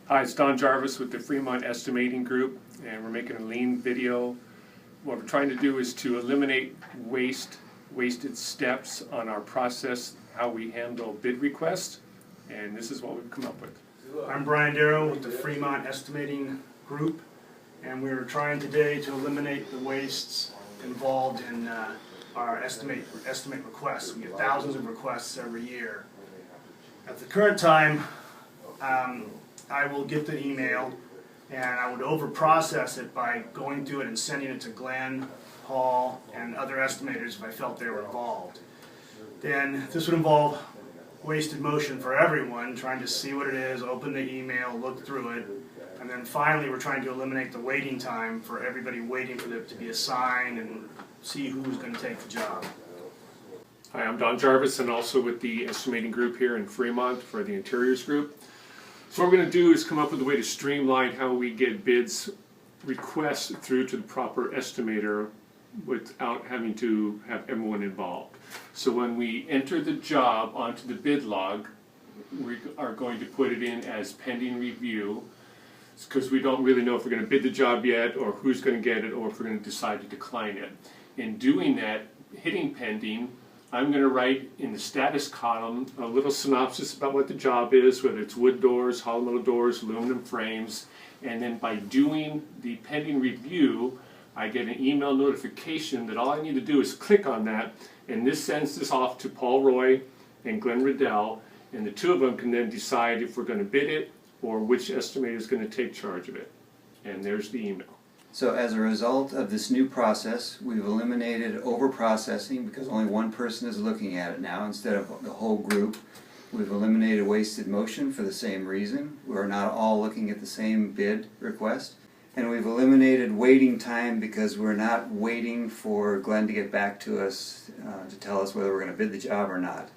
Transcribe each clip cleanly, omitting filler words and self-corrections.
Hi, it's Don Jarvis with the Fremont Estimating Group, and we're making a lean video. What we're trying to do is to eliminate wasted steps on our process, how we handle bid requests, and this is what we've come up with. I'm Brian Darrow with the Fremont Estimating Group, and we're trying today to eliminate the wastes involved in our estimate requests. We get thousands of requests every year. At the current time, I will get the email and I would over-process it by going through it and sending it to Glenn, Paul, and other estimators if I felt they were involved. Then this would involve wasted motion for everyone, trying to see what it is, open the email, look through it, and then finally we're trying to eliminate the waiting time for everybody waiting for it to be assigned and see who's going to take the job. Hi, I'm Don Jarvis, and also with the Estimating Group here in Fremont for the Interiors Group. So what we're going to do is come up with a way to streamline how we get bids requests through to the proper estimator without having to have everyone involved. So when we enter the job onto the bid log, we are going to put it in as pending review, because we don't really know if we're going to bid the job yet, or who's going to get it, or if we're going to decide to decline it. In doing that, hitting pending, I'm going to write in the status column a little synopsis about what the job is, whether it's wood doors, hollow metal doors, aluminum frames, and then by doing the pending review, I get an email notification that all I need to do is click on that, and this sends this off to Paul Roy and Glenn Riddell, and the two of them can then decide if we're going to bid it or which estimator is going to take charge of it. And there's the email. So as a result of this new process, we've eliminated over-processing because only one person is looking at it now instead of the whole group. We've eliminated wasted motion for the same reason. We're not all looking at the same bid request. And we've eliminated waiting time because we're not waiting for Glenn to get back to us to tell us whether we're going to bid the job or not.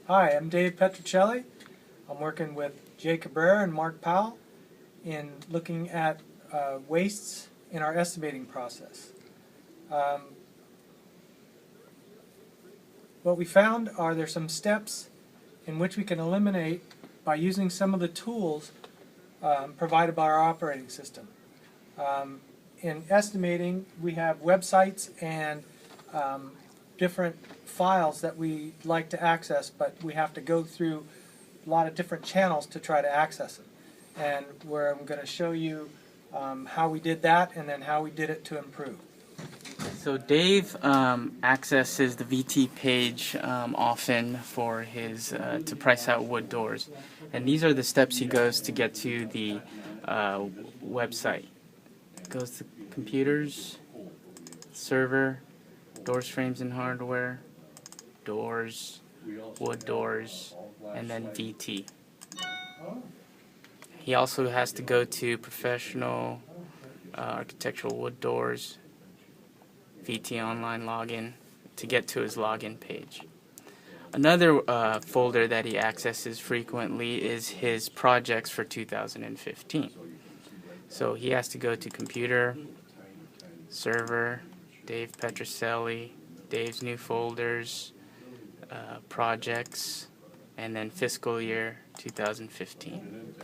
Hi, I'm Dave Petrocelli. I'm working with Jay Cabrera and Mark Powell in looking at wastes in our estimating process. What we found are there's some steps in which we can eliminate by using some of the tools provided by our operating system. In estimating, we have websites and different files that we like to access, but we have to go through a lot of different channels to try to access it. And where I'm going to show you how we did that and then how we did it to improve. So Dave accesses the VT page often for his to price out wood doors, and these are the steps he goes to get to the website. Goes to computers, server, doors, frames, and hardware, doors, wood doors, and then VT. He also has to go to professional architectural wood doors, VT online login to get to his login page. Another folder that he accesses frequently is his projects for 2015. So he has to go to computer, server, Dave Petrocelli, Dave's new folders, projects, and then fiscal year 2015.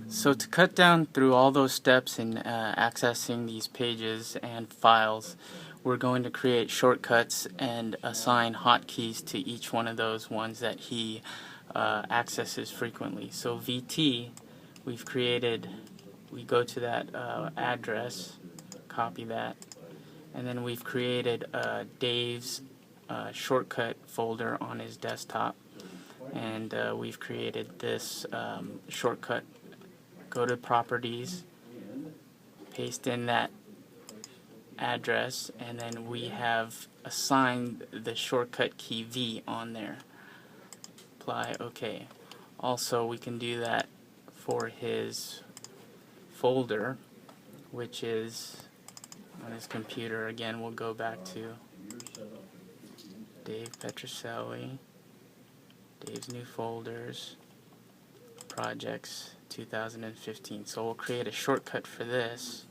So to cut down through all those steps in accessing these pages and files, we're going to create shortcuts and assign hotkeys to each one of those ones that he accesses frequently. So VT, we go to that address, copy that, and then we've created Dave's shortcut folder on his desktop, and we've created this shortcut. Go to properties, paste in that address, and then we have assigned the shortcut key V on there. Apply OK. Also, we can do that for his folder, which is on his computer. Again, we'll go back to Dave Petrocelli, Dave's new folders, projects 2015. So we'll create a shortcut for this.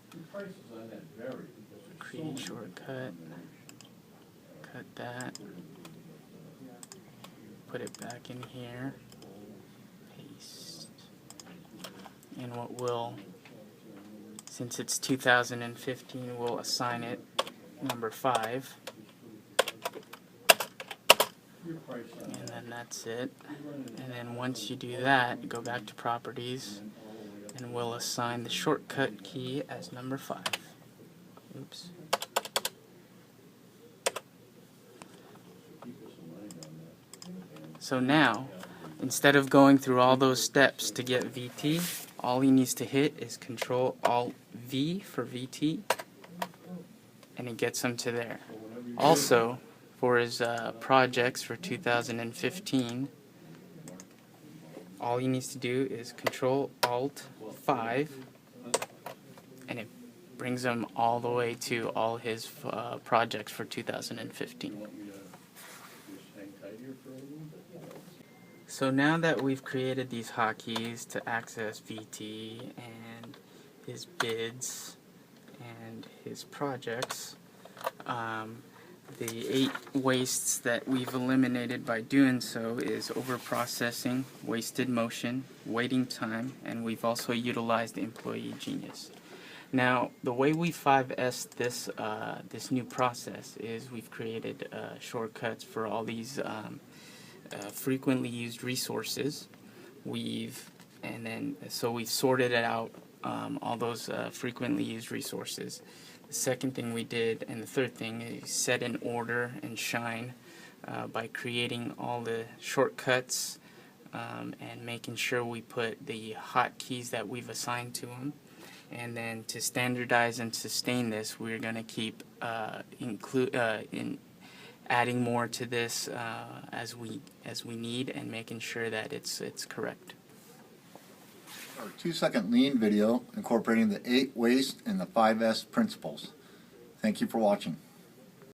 Create shortcut, cut that, put it back in here. Paste. And what we'll, since it's 2015, we'll assign it number 5. And then that's it. And then once you do that, go back to properties and we'll assign the shortcut key as number 5. Oops. So now, instead of going through all those steps to get VT, all he needs to hit is Control-Alt-V for VT, and it gets him to there. Also, for his projects for 2015, all he needs to do is Control-Alt-5, and it brings him all the way to all his projects for 2015. So now that we've created these hotkeys to access VT and his bids and his projects, the 8 wastes that we've eliminated by doing so is overprocessing, wasted motion, waiting time, and we've also utilized Employee Genius. Now, the way we 5S this new process is we've created shortcuts for all these frequently used resources. We've sorted it out, all those frequently used resources. The second thing we did, and the third thing, is set in order and shine by creating all the shortcuts and making sure we put the hotkeys that we've assigned to them. And then to standardize and sustain this, we're going to keep adding more to this as we need, and making sure that it's correct. Our 2-second lean video incorporating the 8 waste and the 5S principles. Thank you for watching.